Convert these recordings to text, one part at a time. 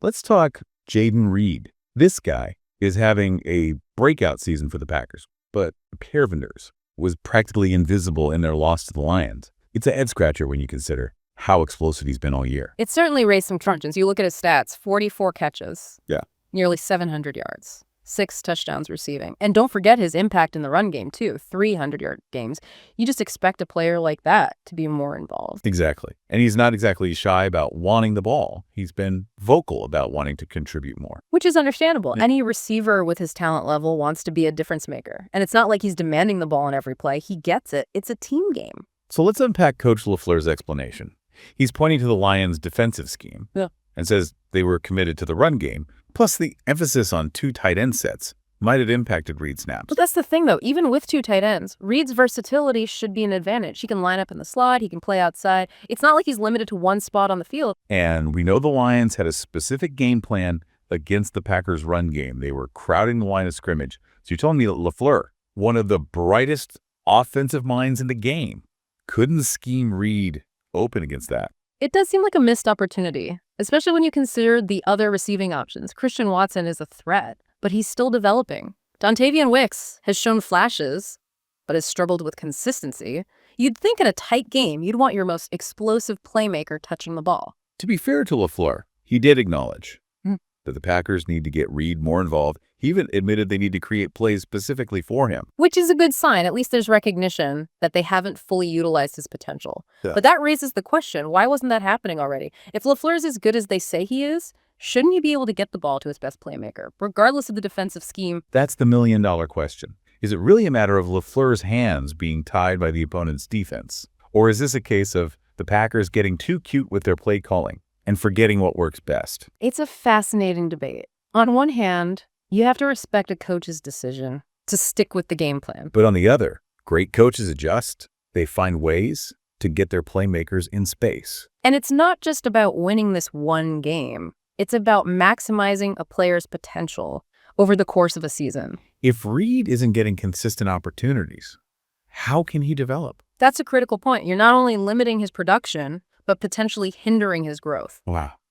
Let's talk Jayden Reed. This guy is having a breakout season for the Packers, but Pervenders was practically invisible in their loss to the Lions. It's a head-scratcher when you consider how explosive he's been all year. It certainly raised some truncheons. You look at his stats, 44 catches. Yeah. Nearly 700 yards. 6 touchdowns receiving. And don't forget his impact in the run game, too. 300-yard games. You just expect a player like that to be more involved. Exactly. And he's not exactly shy about wanting the ball. He's been vocal about wanting to contribute more. Which is understandable. Yeah. Any receiver with his talent level wants to be a difference maker. And it's not like he's demanding the ball in every play. He gets it. It's a team game. So let's unpack Coach LaFleur's explanation. He's pointing to the Lions' defensive scheme and says they were committed to the run game. Plus, the emphasis on 2 tight end sets might have impacted Reed's snaps. But that's the thing, though. Even with 2 tight ends, Reed's versatility should be an advantage. He can line up in the slot. He can play outside. It's not like he's limited to one spot on the field. And we know the Lions had a specific game plan against the Packers' run game. They were crowding the line of scrimmage. So you're telling me that LaFleur, one of the brightest offensive minds in the game, couldn't scheme Reed open against that? It does seem like a missed opportunity, especially when you consider the other receiving options. Christian Watson is a threat, but he's still developing. Dontavian Wicks has shown flashes, but has struggled with consistency. You'd think in a tight game, you'd want your most explosive playmaker touching the ball. To be fair to LaFleur, he did acknowledge that the Packers need to get Reed more involved. He even admitted they need to create plays specifically for him. Which is a good sign. At least there's recognition that they haven't fully utilized his potential. Yeah. But that raises the question, why wasn't that happening already? If LaFleur's as good as they say he is, shouldn't he be able to get the ball to his best playmaker, regardless of the defensive scheme? That's the million-dollar question. Is it really a matter of LaFleur's hands being tied by the opponent's defense? Or is this a case of the Packers getting too cute with their play calling and forgetting what works best? It's a fascinating debate. On one hand, you have to respect a coach's decision to stick with the game plan. But on the other, great coaches adjust. They find ways to get their playmakers in space. And it's not just about winning this one game. It's about maximizing a player's potential over the course of a season. If Reed isn't getting consistent opportunities, how can he develop? That's a critical point. You're not only limiting his production, but potentially hindering his growth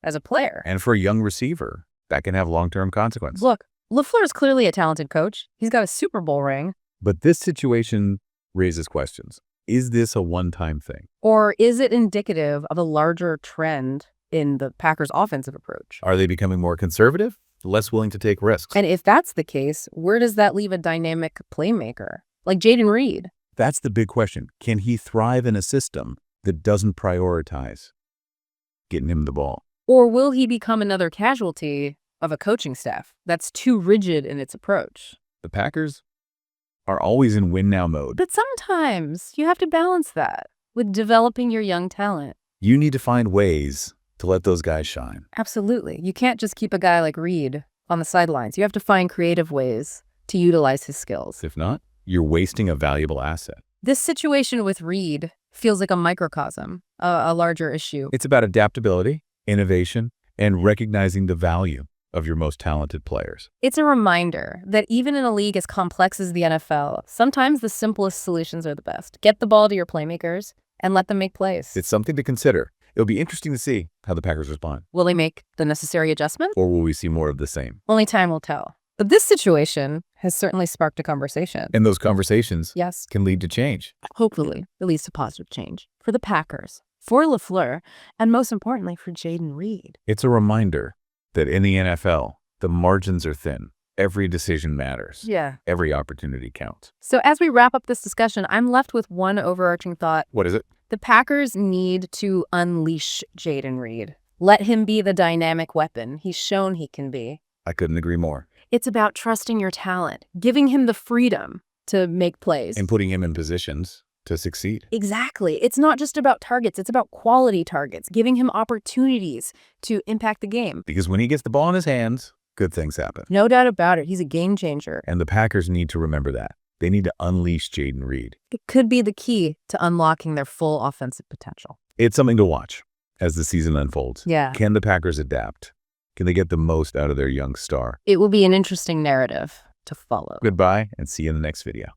as a player. And for a young receiver, that can have long-term consequences. Look, LaFleur is clearly a talented coach. He's got a Super Bowl ring. But this situation raises questions. Is this a one-time thing? Or is it indicative of a larger trend in the Packers' offensive approach? Are they becoming more conservative, less willing to take risks? And if that's the case, where does that leave a dynamic playmaker like Jayden Reed? That's the big question. Can he thrive in a system that doesn't prioritize getting him the ball? Or will he become another casualty of a coaching staff that's too rigid in its approach? The Packers are always in win-now mode. But sometimes you have to balance that with developing your young talent. You need to find ways to let those guys shine. Absolutely. You can't just keep a guy like Reed on the sidelines. You have to find creative ways to utilize his skills. If not, you're wasting a valuable asset. This situation with Reed feels like a microcosm, a larger issue. It's about adaptability, innovation, and recognizing the value of your most talented players. It's a reminder that even in a league as complex as the NFL, sometimes the simplest solutions are the best. Get the ball to your playmakers and let them make plays. It's something to consider. It'll be interesting to see how the Packers respond. Will they make the necessary adjustments? Or will we see more of the same? Only time will tell. But this situation has certainly sparked a conversation. And those conversations Yes. can lead to change. Hopefully, it leads to positive change for the Packers, for LaFleur, and most importantly, for Jayden Reed. It's a reminder that in the NFL, the margins are thin. Every decision matters. Yeah. Every opportunity counts. So as we wrap up this discussion, I'm left with one overarching thought. What is it? The Packers need to unleash Jayden Reed. Let him be the dynamic weapon he's shown he can be. I couldn't agree more. It's about trusting your talent, giving him the freedom to make plays. And putting him in positions to succeed. Exactly. It's not just about targets. It's about quality targets, giving him opportunities to impact the game. Because when he gets the ball in his hands, good things happen. No doubt about it. He's a game changer. And the Packers need to remember that. They need to unleash Jayden Reed. It could be the key to unlocking their full offensive potential. It's something to watch as the season unfolds. Yeah. Can the Packers adapt? Can they get the most out of their young star? It will be an interesting narrative to follow. Goodbye, and see you in the next video.